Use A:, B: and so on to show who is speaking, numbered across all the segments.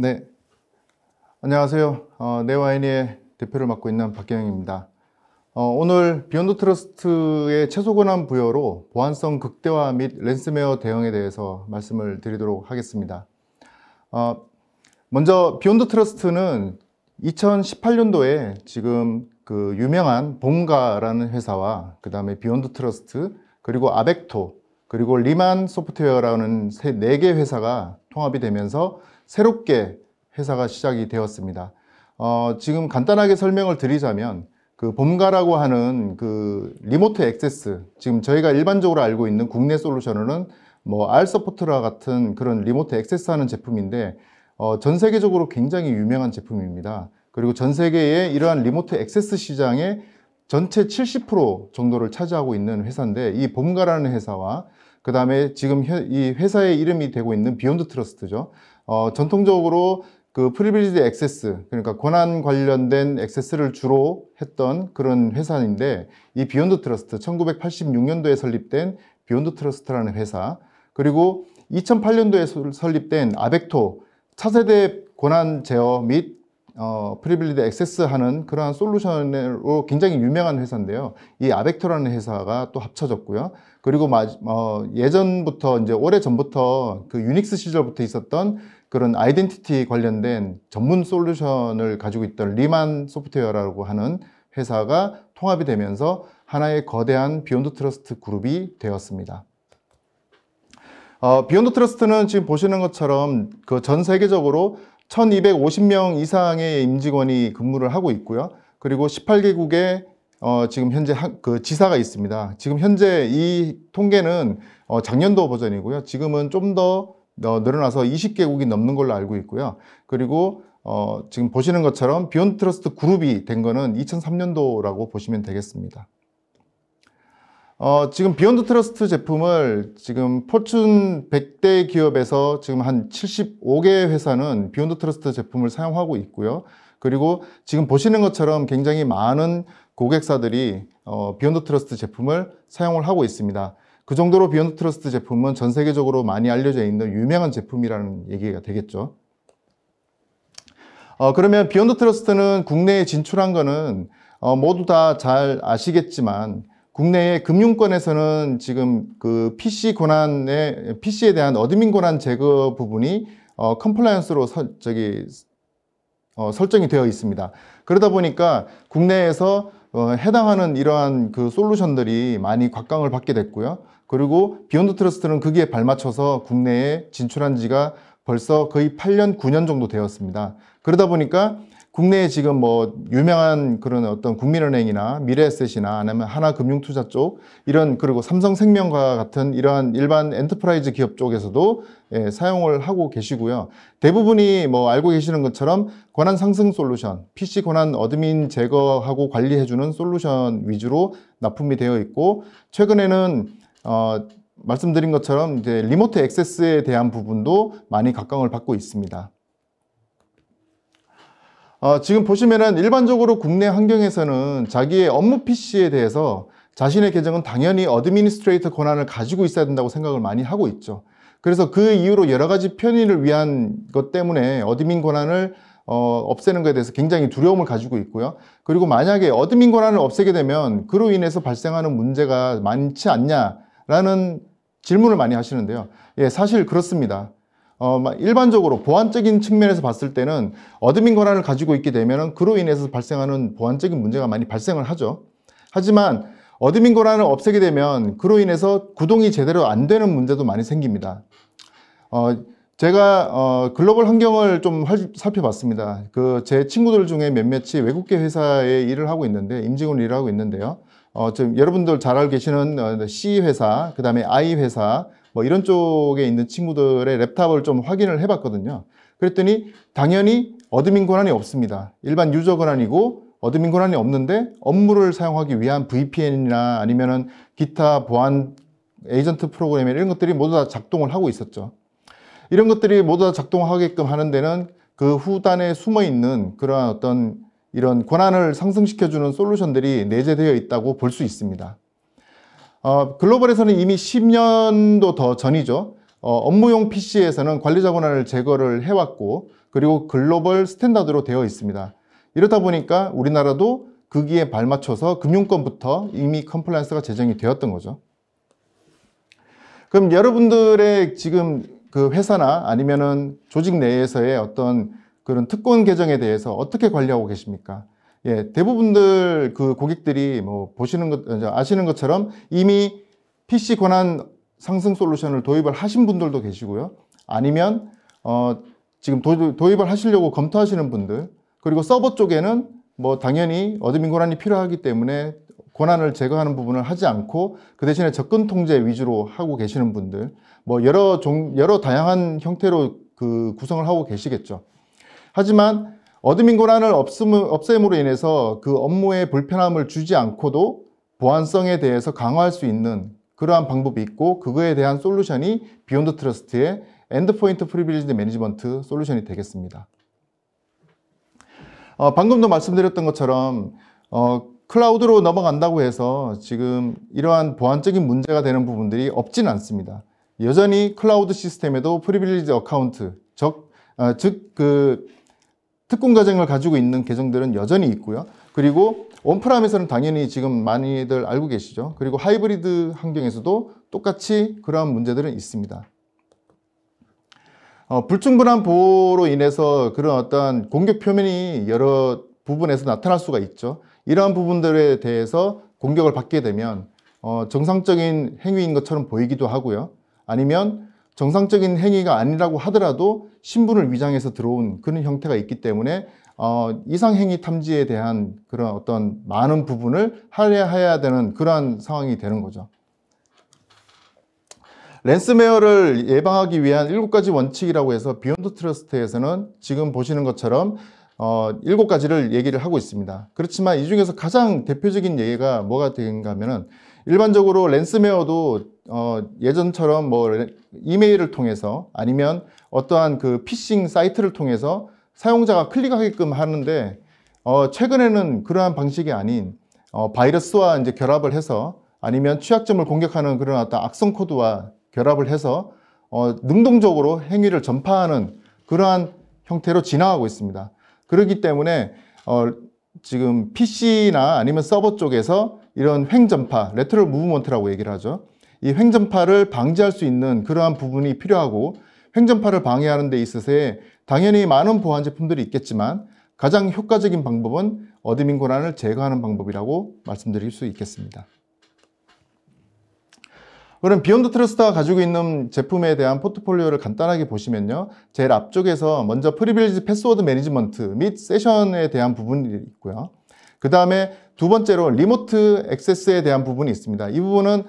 A: 네, 안녕하세요. 네와이니의 대표를 맡고 있는 박경영입니다. 오늘 비욘드 트러스트의 최소 권한 부여로 보안성 극대화 및 랜섬웨어 대응에 대해서 말씀을 드리도록 하겠습니다. 먼저 비욘드 트러스트는 2018년도에 지금 그 유명한 봄가라는 회사와 그 다음에 비욘드 트러스트 그리고 아벡토 그리고 리만 소프트웨어라는 4개 회사가 통합이 되면서 새롭게 회사가 시작이 되었습니다. 지금 간단하게 설명을 드리자면 그 봄가라고 하는 그 리모트 액세스, 지금 저희가 일반적으로 알고 있는 국내 솔루션은 뭐 R서포트라 같은 그런 리모트 액세스 하는 제품인데 전 세계적으로 굉장히 유명한 제품입니다. 그리고 전 세계의 이러한 리모트 액세스 시장의 전체 70% 정도를 차지하고 있는 회사인데, 이 봄가라는 회사와 그 다음에 지금 이 회사의 이름이 되고 있는 비욘드 트러스트죠. 전통적으로 그 프리빌리지 액세스, 그러니까 권한 관련된 액세스를 주로 했던 그런 회사인데, 이 비욘드 트러스트 1986년도에 설립된 비욘드 트러스트라는 회사, 그리고 2008년도에 설립된 아벡토 차세대 권한 제어 및 프리빌리지 액세스 하는 그러한 솔루션으로 굉장히 유명한 회사인데요. 이 아벡토라는 회사가 또 합쳐졌고요. 그리고 예전부터 이제 오래전부터 그 유닉스 시절부터 있었던 그런 아이덴티티 관련된 전문 솔루션을 가지고 있던 리만 소프트웨어라고 하는 회사가 통합이 되면서 하나의 거대한 비욘드 트러스트 그룹이 되었습니다. 비욘드 트러스트는 지금 보시는 것처럼 그 전 세계적으로 1250명 이상의 임직원이 근무를 하고 있고요. 그리고 18개국에 지금 현재 그 지사가 있습니다. 지금 현재 이 통계는 작년도 버전이고요. 지금은 좀 더 늘어나서 20개국이 넘는 걸로 알고 있고요. 그리고 지금 보시는 것처럼 비욘드 트러스트 그룹이 된 거는 2003년도라고 보시면 되겠습니다. 지금 비욘드 트러스트 제품을 지금 포춘 100대 기업에서 지금 한 75개 회사는 비욘드 트러스트 제품을 사용하고 있고요. 그리고 지금 보시는 것처럼 굉장히 많은 고객사들이 비욘드 트러스트 제품을 사용을 하고 있습니다. 그 정도로 비욘드 트러스트 제품은 전 세계적으로 많이 알려져 있는 유명한 제품이라는 얘기가 되겠죠. 그러면 비욘드 트러스트는 국내에 진출한 거는 모두 다 잘 아시겠지만, 국내의 금융권에서는 지금 그 PC에 대한 어드민 권한 제거 부분이 컴플라이언스로 설정이 되어 있습니다. 그러다 보니까 국내에서 해당하는 이러한 그 솔루션들이 많이 곽강을 받게 됐고요. 그리고 비욘드 트러스트는 거기에 발맞춰서 국내에 진출한 지가 벌써 거의 8년, 9년 정도 되었습니다. 그러다 보니까 국내에 지금 뭐 유명한 그런 어떤 국민은행이나 미래에셋이나 아니면 하나금융투자 쪽 그리고 삼성생명과 같은 이러한 일반 엔터프라이즈 기업 쪽에서도 사용을 하고 계시고요. 대부분이 뭐 알고 계시는 것처럼 권한 상승 솔루션, PC 권한 어드민 제거하고 관리해주는 솔루션 위주로 납품이 되어 있고, 최근에는 말씀드린 것처럼 이제 리모트 액세스에 대한 부분도 많이 각광을 받고 있습니다. 지금 보시면은 일반적으로 국내 환경에서는 자기의 업무 PC에 대해서 자신의 계정은 당연히 어드미니스트레이터 권한을 가지고 있어야 된다고 생각을 많이 하고 있죠. 그래서 그 이유로 여러 가지 편의를 위한 것 때문에 어드민 권한을 없애는 것에 대해서 굉장히 두려움을 가지고 있고요. 그리고 만약에 어드민 권한을 없애게 되면 그로 인해서 발생하는 문제가 많지 않냐라는 질문을 많이 하시는데요. 예, 사실 그렇습니다. 일반적으로 보안적인 측면에서 봤을 때는 어드민 권한을 가지고 있게 되면 그로 인해서 발생하는 보안적인 문제가 많이 발생을 하죠. 하지만 어드민 권한을 없애게 되면 그로 인해서 구동이 제대로 안 되는 문제도 많이 생깁니다. 제가 글로벌 환경을 좀 살펴봤습니다. 제 친구들 중에 몇몇이 외국계 회사에 일을 하고 있는데, 임직원으로 일을 하고 있는데요. 지금 여러분들 잘 알고 계시는 C 회사, 그 다음에 I 회사, 뭐 이런 쪽에 있는 친구들의 랩탑을 좀 확인을 해봤거든요. 그랬더니 당연히 어드민 권한이 없습니다. 일반 유저 권한이고 어드민 권한이 없는데 업무를 사용하기 위한 VPN이나 아니면은 기타 보안 에이전트 프로그램 이런 것들이 모두 다 작동을 하고 있었죠. 이런 것들이 모두 다 작동하게끔 하는 데는 그 후단에 숨어 있는 그러한 어떤 이런 권한을 상승시켜주는 솔루션들이 내재되어 있다고 볼 수 있습니다. 글로벌에서는 이미 10년도 더 전이죠. 업무용 PC에서는 관리자 권한을 제거를 해왔고, 그리고 글로벌 스탠다드로 되어 있습니다. 이렇다 보니까 우리나라도 거기에 발맞춰서 금융권부터 이미 컴플라이언스가 제정이 되었던 거죠. 그럼 여러분들의 지금 그 회사나 아니면은 조직 내에서의 어떤 그런 특권 계정에 대해서 어떻게 관리하고 계십니까? 예, 대부분들 그 고객들이 뭐 아시는 것처럼 이미 PC 권한 상승 솔루션을 도입을 하신 분들도 계시고요. 아니면 지금 도입을 하시려고 검토하시는 분들, 그리고 서버 쪽에는 뭐 당연히 어드민 권한이 필요하기 때문에 권한을 제거하는 부분을 하지 않고 그 대신에 접근 통제 위주로 하고 계시는 분들, 뭐 여러 다양한 형태로 그 구성을 하고 계시겠죠. 하지만 어드민 권한을 없앰으로 인해서 그 업무에 불편함을 주지 않고도 보안성에 대해서 강화할 수 있는 그러한 방법이 있고, 그거에 대한 솔루션이 비욘드 트러스트의 엔드포인트 프리빌리지 매니지먼트 솔루션이 되겠습니다. 방금도 말씀드렸던 것처럼 클라우드로 넘어간다고 해서 지금 이러한 보안적인 문제가 되는 부분들이 없지는 않습니다. 여전히 클라우드 시스템에도 프리빌리지 어카운트, 즉 그 특권 계정을 가지고 있는 계정들은 여전히 있고요. 그리고 온프람에서는 당연히 지금 많이들 알고 계시죠. 그리고 하이브리드 환경에서도 똑같이 그러한 문제들은 있습니다. 불충분한 보호로 인해서 그런 어떤 공격 표면이 여러 부분에서 나타날 수가 있죠. 이러한 부분들에 대해서 공격을 받게 되면 정상적인 행위인 것처럼 보이기도 하고요. 아니면 정상적인 행위가 아니라고 하더라도 신분을 위장해서 들어온 그런 형태가 있기 때문에 이상행위 탐지에 대한 그런 어떤 많은 부분을 할애해야 되는 그러한 상황이 되는 거죠. 랜섬웨어를 예방하기 위한 7가지 원칙이라고 해서 비욘드 트러스트에서는 지금 보시는 것처럼 7가지를 얘기를 하고 있습니다. 그렇지만 이 중에서 가장 대표적인 예가 뭐가 되는가 하면은, 일반적으로 랜섬웨어도 예전처럼 뭐 이메일을 통해서 아니면 어떠한 그 피싱 사이트를 통해서 사용자가 클릭하게끔 하는데, 최근에는 그러한 방식이 아닌 바이러스와 이제 결합을 해서, 아니면 취약점을 공격하는 그런 어떤 악성 코드와 결합을 해서 능동적으로 행위를 전파하는 그러한 형태로 진화하고 있습니다. 그렇기 때문에 지금 PC나 아니면 서버 쪽에서 이런 횡전파, 레터럴 무브먼트라고 얘기를 하죠. 이 횡전파를 방지할 수 있는 그러한 부분이 필요하고, 횡전파를 방해하는 데 있어서의 당연히 많은 보안 제품들이 있겠지만 가장 효과적인 방법은 어드민 권한을 제거하는 방법이라고 말씀드릴 수 있겠습니다. 그럼 비욘드 트러스트가 가지고 있는 제품에 대한 포트폴리오를 간단하게 보시면요, 제일 앞쪽에서 먼저 프리빌리지 패스워드 매니지먼트 및 세션에 대한 부분이 있고요. 그 다음에 두 번째로 리모트 액세스에 대한 부분이 있습니다. 이 부분은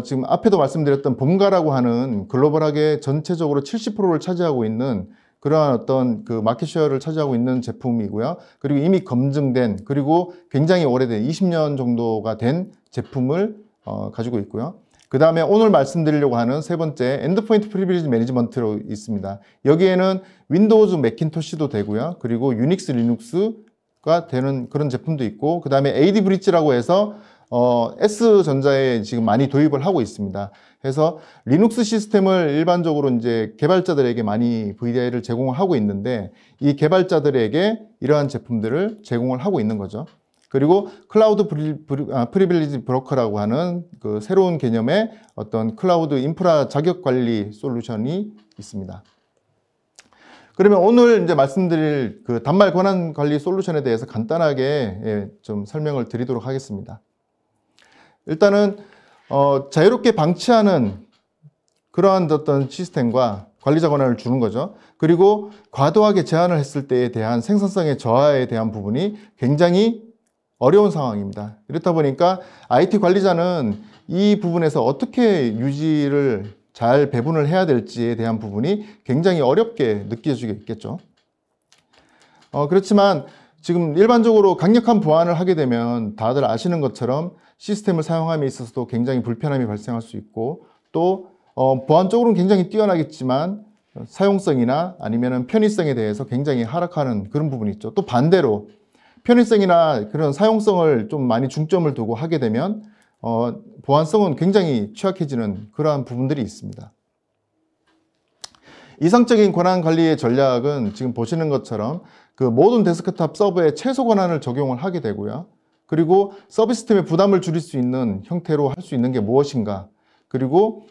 A: 지금 앞에도 말씀드렸던 봄가라고 하는 글로벌하게 전체적으로 70%를 차지하고 있는 그러한 어떤 그 마켓쉐어를 차지하고 있는 제품이고요. 그리고 이미 검증된, 그리고 굉장히 오래된 20년 정도가 된 제품을 가지고 있고요. 그 다음에 오늘 말씀드리려고 하는 세 번째 엔드포인트 프리빌리지 매니지먼트로 있습니다. 여기에는 윈도우즈 매킨토시도 되고요. 그리고 유닉스 리눅스가 되는 그런 제품도 있고, 그 다음에 AD 브릿지라고 해서 S전자에 지금 많이 도입을 하고 있습니다. 그래서 리눅스 시스템을 일반적으로 이제 개발자들에게 많이 VDI를 제공을 하고 있는데, 이 개발자들에게 이러한 제품들을 제공을 하고 있는 거죠. 그리고 클라우드 프리빌리지 브로커라고 하는 그 새로운 개념의 어떤 클라우드 인프라 자격 관리 솔루션이 있습니다. 그러면 오늘 이제 말씀드릴 그 단말 권한 관리 솔루션에 대해서 간단하게 좀 설명을 드리도록 하겠습니다. 일단은 자유롭게 방치하는 그러한 어떤 시스템과 관리자 권한을 주는 거죠. 그리고 과도하게 제한을 했을 때에 대한 생산성의 저하에 대한 부분이 굉장히 어려운 상황입니다. 이렇다 보니까 IT 관리자는 이 부분에서 어떻게 유지를 잘 배분을 해야 될지에 대한 부분이 굉장히 어렵게 느껴지겠죠. 그렇지만 지금 일반적으로 강력한 보안을 하게 되면 다들 아시는 것처럼 시스템을 사용함에 있어서도 굉장히 불편함이 발생할 수 있고, 또 보안적으로는 굉장히 뛰어나겠지만 사용성이나 아니면 편의성에 대해서 굉장히 하락하는 그런 부분이 있죠. 또 반대로 편의성이나 그런 사용성을 좀 많이 중점을 두고 하게 되면 보안성은 굉장히 취약해지는 그러한 부분들이 있습니다. 이상적인 권한 관리의 전략은 지금 보시는 것처럼 그 모든 데스크탑 서버에 최소 권한을 적용을 하게 되고요. 그리고 서비스 팀의 부담을 줄일 수 있는 형태로 할 수 있는 게 무엇인가. 그리고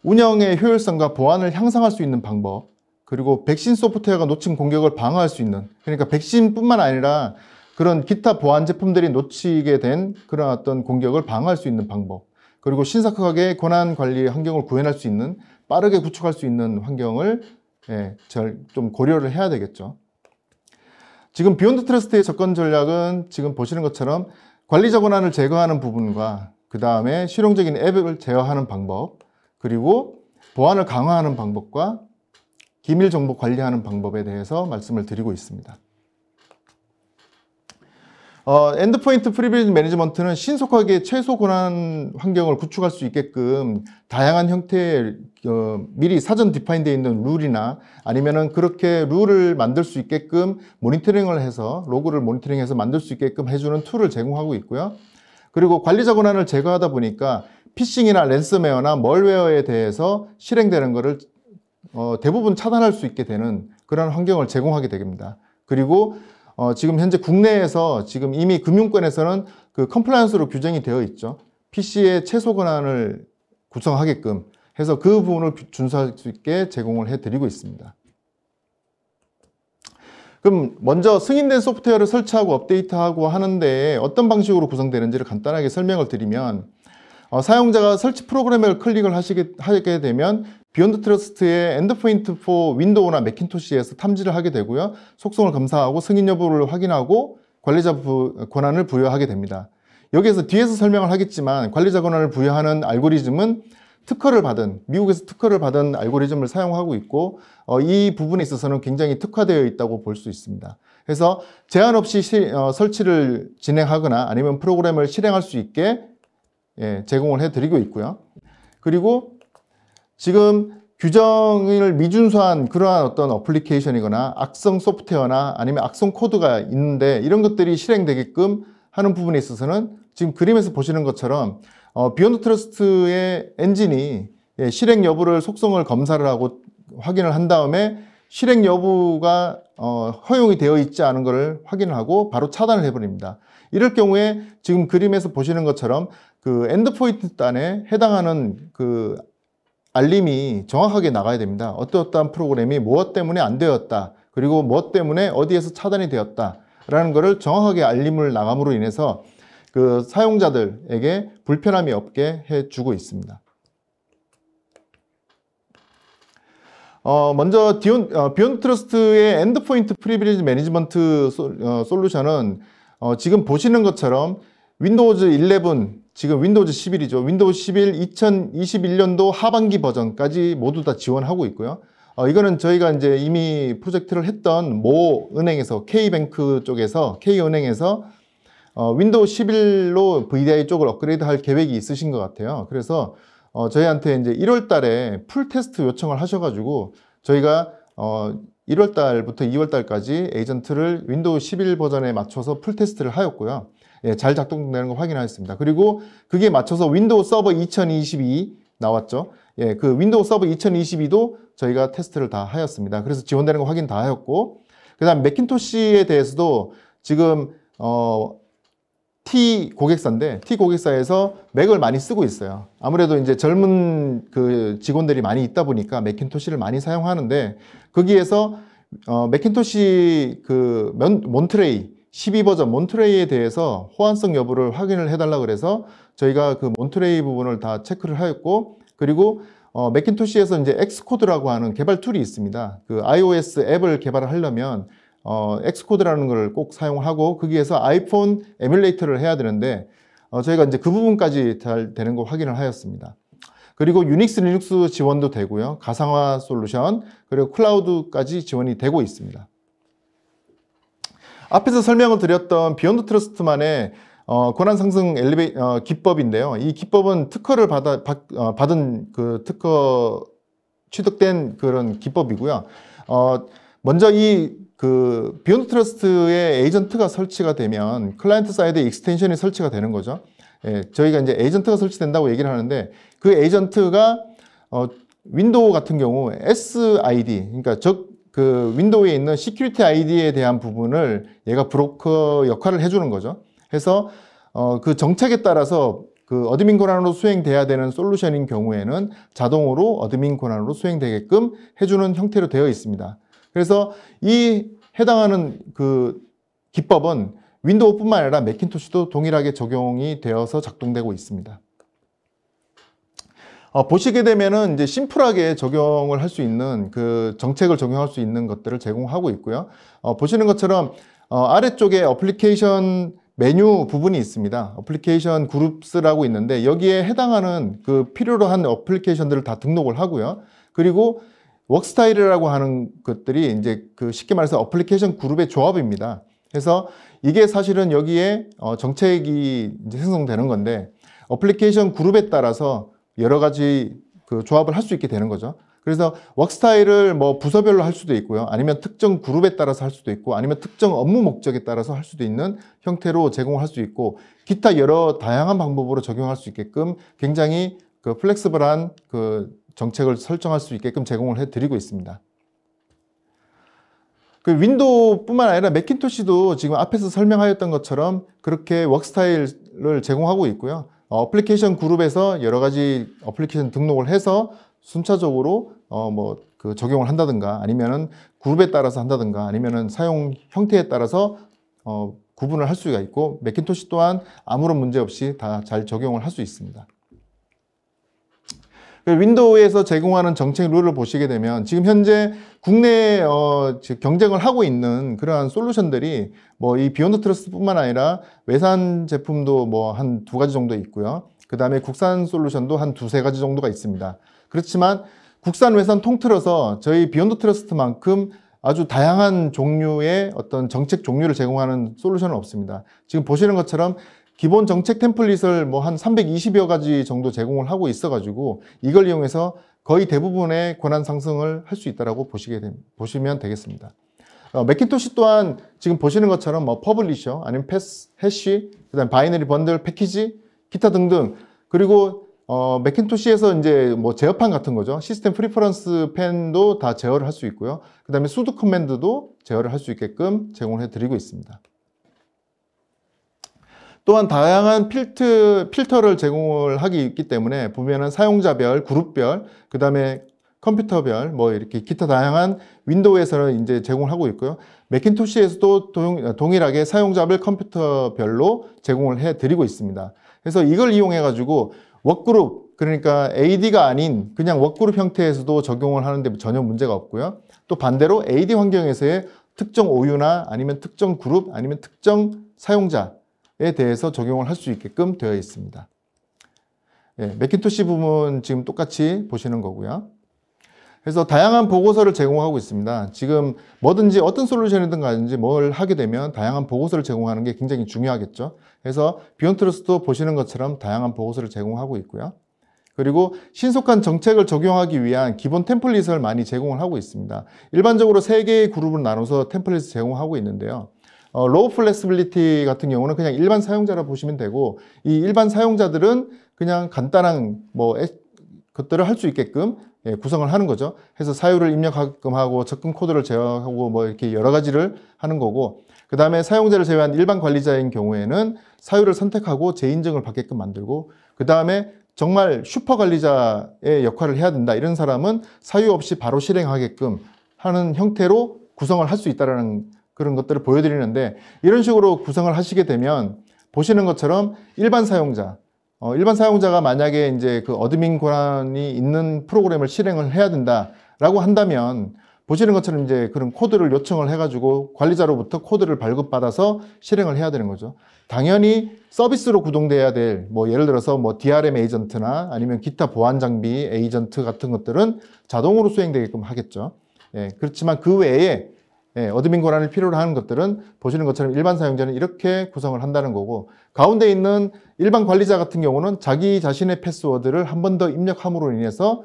A: 운영의 효율성과 보안을 향상할 수 있는 방법. 그리고 백신 소프트웨어가 놓친 공격을 방어할 수 있는, 그러니까 백신뿐만 아니라 그런 기타 보안 제품들이 놓치게 된 그런 어떤 공격을 방어할 수 있는 방법. 그리고 신속하게 권한 관리 환경을 구현할 수 있는, 빠르게 구축할 수 있는 환경을 좀 고려를 해야 되겠죠. 지금 비욘드 트러스트의 접근 전략은 지금 보시는 것처럼 관리자 권한을 제거하는 부분과 그 다음에 실용적인 앱을 제어하는 방법, 그리고 보안을 강화하는 방법과 기밀 정보 관리하는 방법에 대해서 말씀을 드리고 있습니다. 엔드포인트 프리빌리지 매니지먼트는 신속하게 최소 권한 환경을 구축할 수 있게끔 다양한 형태의 미리 사전 디파인되어 있는 룰이나 아니면은 그렇게 룰을 만들 수 있게끔 모니터링을 해서 로그를 모니터링해서 만들 수 있게끔 해주는 툴을 제공하고 있고요. 그리고 관리자 권한을 제거하다 보니까 피싱이나 랜섬웨어나 멀웨어에 대해서 실행되는 것을 대부분 차단할 수 있게 되는 그런 환경을 제공하게 됩니다. 그리고 지금 현재 국내에서 지금 이미 금융권에서는 그 컴플라이언스로 규정이 되어 있죠. PC의 최소 권한을 구성하게끔 해서 그 부분을 준수할 수 있게 제공을 해드리고 있습니다. 그럼 먼저 승인된 소프트웨어를 설치하고 업데이트하고 하는데 어떤 방식으로 구성되는지를 간단하게 설명을 드리면 사용자가 설치 프로그램을 클릭을 하게 되면 비욘드 트러스트의 엔드포인트 포 윈도우나 매킨토시에서 탐지를 하게 되고요. 속성을 검사하고 승인 여부를 확인하고 관리자 권한을 부여하게 됩니다. 여기에서 뒤에서 설명을 하겠지만 관리자 권한을 부여하는 알고리즘은 미국에서 특허를 받은 알고리즘을 사용하고 있고 이 부분에 있어서는 굉장히 특화되어 있다고 볼 수 있습니다. 그래서 제한 없이 설치를 진행하거나 아니면 프로그램을 실행할 수 있게 제공을 해드리고 있고요. 그리고 지금 규정을 미준수한 그러한 어떤 어플리케이션이거나 악성 소프트웨어나 아니면 악성 코드가 있는데 이런 것들이 실행되게끔 하는 부분에 있어서는 지금 그림에서 보시는 것처럼 비욘드 트러스트의 엔진이 실행 여부를 속성을 검사를 하고 확인을 한 다음에 실행 여부가 허용이 되어 있지 않은 것을 확인을 하고 바로 차단을 해버립니다. 이럴 경우에 지금 그림에서 보시는 것처럼 그 엔드포인트 단에 해당하는 그 알림이 정확하게 나가야 됩니다. 어떠한 프로그램이 무엇 때문에 안 되었다. 그리고 무엇 때문에 어디에서 차단이 되었다. 라는 것을 정확하게 알림을 나감으로 인해서 그 사용자들에게 불편함이 없게 해주고 있습니다. 먼저 비욘드 트러스트의 엔드포인트 프리빌리지 매니지먼트 솔루션은 지금 보시는 것처럼 윈도우즈 11, 지금 윈도우즈 11이죠. 윈도우즈 11 2021년도 하반기 버전까지 모두 다 지원하고 있고요. 이거는 저희가 이제 이미 프로젝트를 했던 모 은행에서 K뱅크 쪽에서 K은행에서 윈도우 11로 VDI 쪽을 업그레이드 할 계획이 있으신 것 같아요. 그래서 저희한테 이제 1월 달에 풀 테스트 요청을 하셔가지고 저희가 1월 달부터 2월 달까지 에이전트를 윈도우 11 버전에 맞춰서 풀 테스트를 하였고요. 잘 작동되는 거 확인하였습니다. 그리고 그게 맞춰서 윈도우 서버 2022 나왔죠. 그 윈도우 서버 2022도 저희가 테스트를 다 하였습니다. 그래서 지원되는 거 확인 다 하였고, 그 다음 매킨토시에 대해서도 지금 T 고객사인데 T 고객사에서 맥을 많이 쓰고 있어요. 아무래도 이제 젊은 그 직원들이 많이 있다 보니까 매킨토시를 많이 사용하는데 거기에서 매킨토시 그 몬트레이 12버전 몬트레이에 대해서 호환성 여부를 확인을 해달라 그래서 저희가 그 몬트레이 부분을 다 체크를 하였고, 그리고 매킨토시에서 이제 엑스코드라고 하는 개발 툴이 있습니다. 그 iOS 앱을 개발을 하려면 엑스코드라는 걸 꼭 사용하고 거기에서 아이폰 에뮬레이터를 해야 되는데 저희가 이제 그 부분까지 잘 되는 거 확인을 하였습니다. 그리고 유닉스, 리눅스 지원도 되고요. 가상화 솔루션, 그리고 클라우드까지 지원이 되고 있습니다. 앞에서 설명을 드렸던 비욘드 트러스트만의 권한 상승 기법인데요. 이 기법은 특허를 받은 그 특허 취득된 그런 기법이고요. 먼저 그 비욘드 트러스트의 에이전트가 설치가 되면 클라이언트 사이드 익스텐션이 설치가 되는 거죠. 저희가 이제 에이전트가 설치된다고 얘기를 하는데 그 에이전트가 윈도우 같은 경우 SID, 그러니까 그 윈도우에 있는 시큐리티 아이디에 대한 부분을 얘가 브로커 역할을 해주는 거죠. 해서 그 정책에 따라서 그 어드민 권한으로 수행돼야 되는 솔루션인 경우에는 자동으로 어드민 권한으로 수행되게끔 해주는 형태로 되어 있습니다. 그래서 이 해당하는 그 기법은 윈도우뿐만 아니라 매킨토시도 동일하게 적용이 되어서 작동되고 있습니다. 보시게 되면은 이제 심플하게 적용을 할 수 있는 그 정책을 적용할 수 있는 것들을 제공하고 있고요. 보시는 것처럼 아래쪽에 어플리케이션 메뉴 부분이 있습니다. 어플리케이션 그룹스라고 있는데 여기에 해당하는 그 필요로 한 어플리케이션들을 다 등록을 하고요. 그리고 워크스타일이라고 하는 것들이 이제 그 쉽게 말해서 어플리케이션 그룹의 조합입니다. 그래서 이게 사실은 여기에 정책이 이제 생성되는 건데 어플리케이션 그룹에 따라서 여러 가지 그 조합을 할 수 있게 되는 거죠. 그래서 워크스타일을 뭐 부서별로 할 수도 있고요. 아니면 특정 그룹에 따라서 할 수도 있고, 아니면 특정 업무 목적에 따라서 할 수도 있는 형태로 제공할 수 있고, 기타 여러 다양한 방법으로 적용할 수 있게끔 굉장히 그 플렉스블한 그 정책을 설정할 수 있게끔 제공을 해드리고 있습니다. 그 윈도우뿐만 아니라 매킨토시도 지금 앞에서 설명하였던 것처럼 그렇게 워크스타일을 제공하고 있고요. 어플리케이션 그룹에서 여러 가지 어플리케이션 등록을 해서 순차적으로 그 적용을 한다든가 아니면은 그룹에 따라서 한다든가 아니면은 사용 형태에 따라서 구분을 할 수가 있고 매킨토시 또한 아무런 문제 없이 다 잘 적용을 할 수 있습니다. 윈도우에서 제공하는 정책 룰을 보시게 되면 지금 현재 국내에 경쟁을 하고 있는 그러한 솔루션들이 뭐 이 비욘드 트러스트뿐만 아니라 외산 제품도 뭐 한 2가지 정도 있고요. 그 다음에 국산 솔루션도 한 2-3가지 정도가 있습니다. 그렇지만 국산 외산 통틀어서 저희 비욘드 트러스트만큼 아주 다양한 종류의 어떤 정책 종류를 제공하는 솔루션은 없습니다. 지금 보시는 것처럼 기본 정책 템플릿을 뭐 한 320여 가지 정도 제공을 하고 있어가지고 이걸 이용해서 거의 대부분의 권한 상승을 할 수 있다고 보시면 되겠습니다. 매킨토시 또한 지금 보시는 것처럼 뭐 퍼블리셔, 아니면 패스, 해시, 그다음 바이너리 번들 패키지, 기타 등등. 그리고 매킨토시에서 이제 뭐 제어판 같은 거죠. 시스템 프리퍼런스 펜도 다 제어를 할 수 있고요. 그다음에 수도 커맨드도 제어를 할 수 있게끔 제공을 해드리고 있습니다. 또한 다양한 필터를 제공을 하기 있기 때문에 보면은 사용자별, 그룹별, 그 다음에 컴퓨터별, 뭐 이렇게 기타 다양한 윈도우에서는 이제 제공을 하고 있고요. 매킨토시에서도 동일하게 사용자별, 컴퓨터별로 제공을 해 드리고 있습니다. 그래서 이걸 이용해 가지고 워크그룹, 그러니까 AD가 아닌 그냥 워크그룹 형태에서도 적용을 하는데 전혀 문제가 없고요. 또 반대로 AD 환경에서의 특정 OU나 아니면 특정 그룹, 아니면 특정 사용자에 대해서 적용을 할 수 있게끔 되어 있습니다. 예, 매킨토시 부분 지금 똑같이 보시는 거고요. 그래서 다양한 보고서를 제공하고 있습니다. 지금 뭐든지 어떤 솔루션이든 간지 뭘 하게 되면 다양한 보고서를 제공하는 게 굉장히 중요하겠죠. 그래서 비욘드 트러스트도 보시는 것처럼 다양한 보고서를 제공하고 있고요. 그리고 신속한 정책을 적용하기 위한 기본 템플릿을 많이 제공을 하고 있습니다. 일반적으로 3개의 그룹을 나눠서 템플릿을 제공하고 있는데요. 로우 플렉시빌리티 같은 경우는 그냥 일반 사용자라 보시면 되고, 이 일반 사용자들은 그냥 간단한 것들을 할 수 있게끔 구성을 하는 거죠. 해서 사유를 입력하게끔 하고 접근 코드를 제어하고 뭐 이렇게 여러 가지를 하는 거고, 그 다음에 사용자를 제외한 일반 관리자인 경우에는 사유를 선택하고 재인증을 받게끔 만들고, 그 다음에 정말 슈퍼 관리자의 역할을 해야 된다 이런 사람은 사유 없이 바로 실행하게끔 하는 형태로 구성을 할 수 있다는 그런 것들을 보여드리는데, 이런 식으로 구성을 하시게 되면 보시는 것처럼 일반 사용자가 만약에 이제 그 어드민 권한이 있는 프로그램을 실행을 해야 된다라고 한다면 보시는 것처럼 이제 그런 코드를 요청을 해가지고 관리자로부터 코드를 발급받아서 실행을 해야 되는 거죠. 당연히 서비스로 구동돼야 될, 뭐 예를 들어서 뭐 DRM 에이전트나 아니면 기타 보안 장비 에이전트 같은 것들은 자동으로 수행되게끔 하겠죠. 예, 그렇지만 그 외에 어드민 권한을 필요로 하는 것들은 보시는 것처럼 일반 사용자는 이렇게 구성을 한다는 거고, 가운데 있는 일반 관리자 같은 경우는 자기 자신의 패스워드를 한 번 더 입력함으로 인해서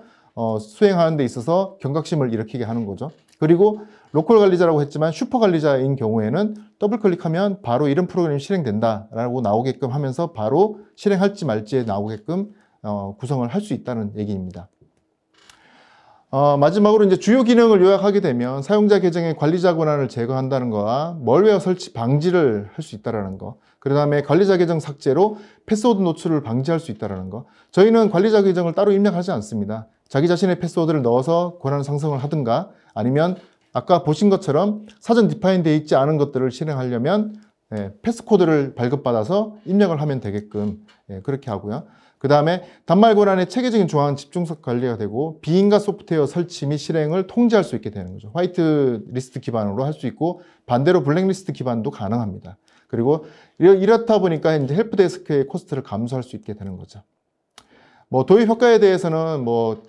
A: 수행하는 데 있어서 경각심을 일으키게 하는 거죠. 그리고 로컬 관리자라고 했지만 슈퍼 관리자인 경우에는 더블 클릭하면 바로 이런 프로그램이 실행된다 라고 나오게끔 하면서 바로 실행할지 말지에 나오게끔 구성을 할 수 있다는 얘기입니다. 마지막으로 이제 주요 기능을 요약하게 되면 사용자 계정의 관리자 권한을 제거한다는 거와 멀웨어 설치 방지를 할 수 있다는 거, 그 다음에 관리자 계정 삭제로 패스워드 노출을 방지할 수 있다는 거. 저희는 관리자 계정을 따로 입력하지 않습니다. 자기 자신의 패스워드를 넣어서 권한 상승을 하든가, 아니면 아까 보신 것처럼 사전 디파인 되어 있지 않은 것들을 실행하려면 패스코드를 발급받아서 입력을 하면 되게끔 그렇게 하고요. 그 다음에 단말 권한의 체계적인 조항은 집중적 관리가 되고 비인가 소프트웨어 설치 및 실행을 통제할 수 있게 되는 거죠. 화이트 리스트 기반으로 할 수 있고 반대로 블랙리스트 기반도 가능합니다. 그리고 이렇다 보니까 이제 헬프데스크의 코스트를 감소할 수 있게 되는 거죠. 뭐 도입 효과에 대해서는 뭐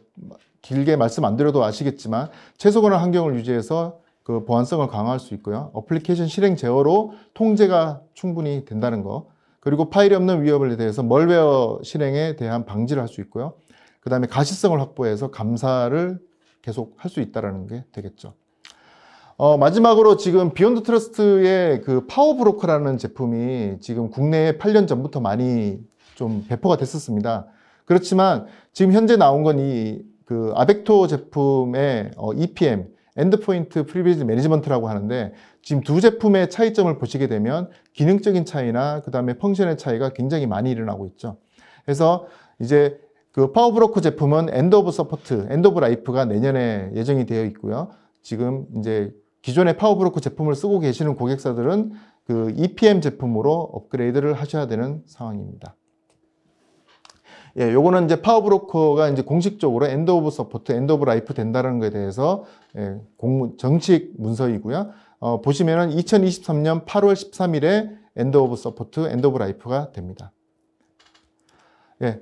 A: 길게 말씀 안 드려도 아시겠지만 최소 권한 환경을 유지해서 그 보안성을 강화할 수 있고요. 어플리케이션 실행 제어로 통제가 충분히 된다는 거. 그리고 파일이 없는 위협에 대해서 멀웨어 실행에 대한 방지를 할 수 있고요. 그 다음에 가시성을 확보해서 감사를 계속 할 수 있다는 게 되겠죠. 마지막으로 지금 비욘드 트러스트의 그 파워브로커라는 제품이 지금 국내에 8년 전부터 많이 좀 배포가 됐었습니다. 그렇지만 지금 현재 나온 건 이 그 아벡토 제품의 EPM, 엔드포인트 프리빌리지 매니지먼트라고 하는데 지금 두 제품의 차이점을 보시게 되면 기능적인 차이나 그 다음에 펑션의 차이가 굉장히 많이 일어나고 있죠. 그래서 이제 그 파워브로커 제품은 엔드 오브 서포트, 엔드 오브 라이프가 내년에 예정이 되어 있고요. 지금 이제 기존의 파워브로커 제품을 쓰고 계시는 고객사들은 그 EPM 제품으로 업그레이드를 하셔야 되는 상황입니다. 요거는 이제 파워브로커가 이제 공식적으로 엔드 오브 서포트, 엔드 오브 라이프 된다는 것에 대해서 정식 문서이고요. 보시면은 2023년 8월 13일에 엔드 오브 서포트, 엔드 오브 라이프가 됩니다.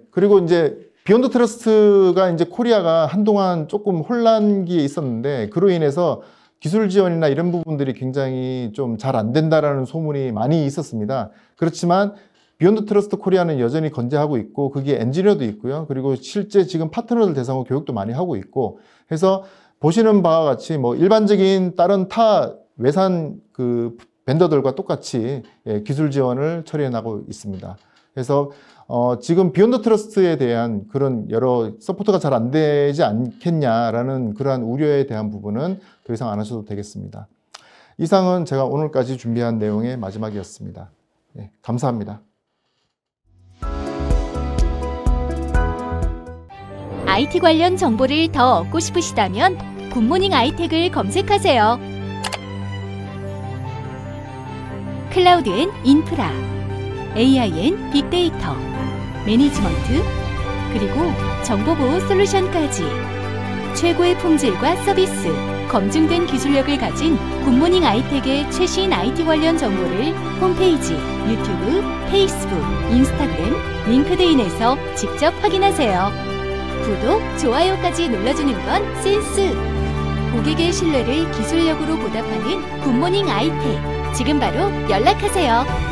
A: 그리고 이제 비욘드 트러스트가 이제 코리아가 한동안 조금 혼란기에 있었는데 그로 인해서 기술 지원이나 이런 부분들이 굉장히 좀 잘 안 된다라는 소문이 많이 있었습니다. 그렇지만 비욘드 트러스트 코리아는 여전히 건재하고 있고 그게 엔지니어도 있고요. 그리고 실제 지금 파트너들 대상으로 교육도 많이 하고 있고 해서 보시는 바와 같이 뭐 일반적인 다른 타 외산 그 벤더들과 똑같이 기술 지원을 처리해 나가고 있습니다. 그래서 지금 비욘드 트러스트에 대한 그런 여러 서포트가 잘 안 되지 않겠냐라는 그러한 우려에 대한 부분은 더 이상 안 하셔도 되겠습니다. 이상은 제가 오늘까지 준비한 내용의 마지막이었습니다. 감사합니다.
B: IT 관련 정보를 더 얻고 싶으시다면 굿모닝 아이텍을 검색하세요. 클라우드 앤 인프라, AI 앤 빅데이터, 매니지먼트, 그리고 정보보호 솔루션까지 최고의 품질과 서비스, 검증된 기술력을 가진 굿모닝 아이텍의 최신 IT 관련 정보를 홈페이지, 유튜브, 페이스북, 인스타그램, 링크드인에서 직접 확인하세요. 구독, 좋아요까지 눌러주는 건 센스! 고객의 신뢰를 기술력으로 보답하는 굿모닝 아이텍. 지금 바로 연락하세요.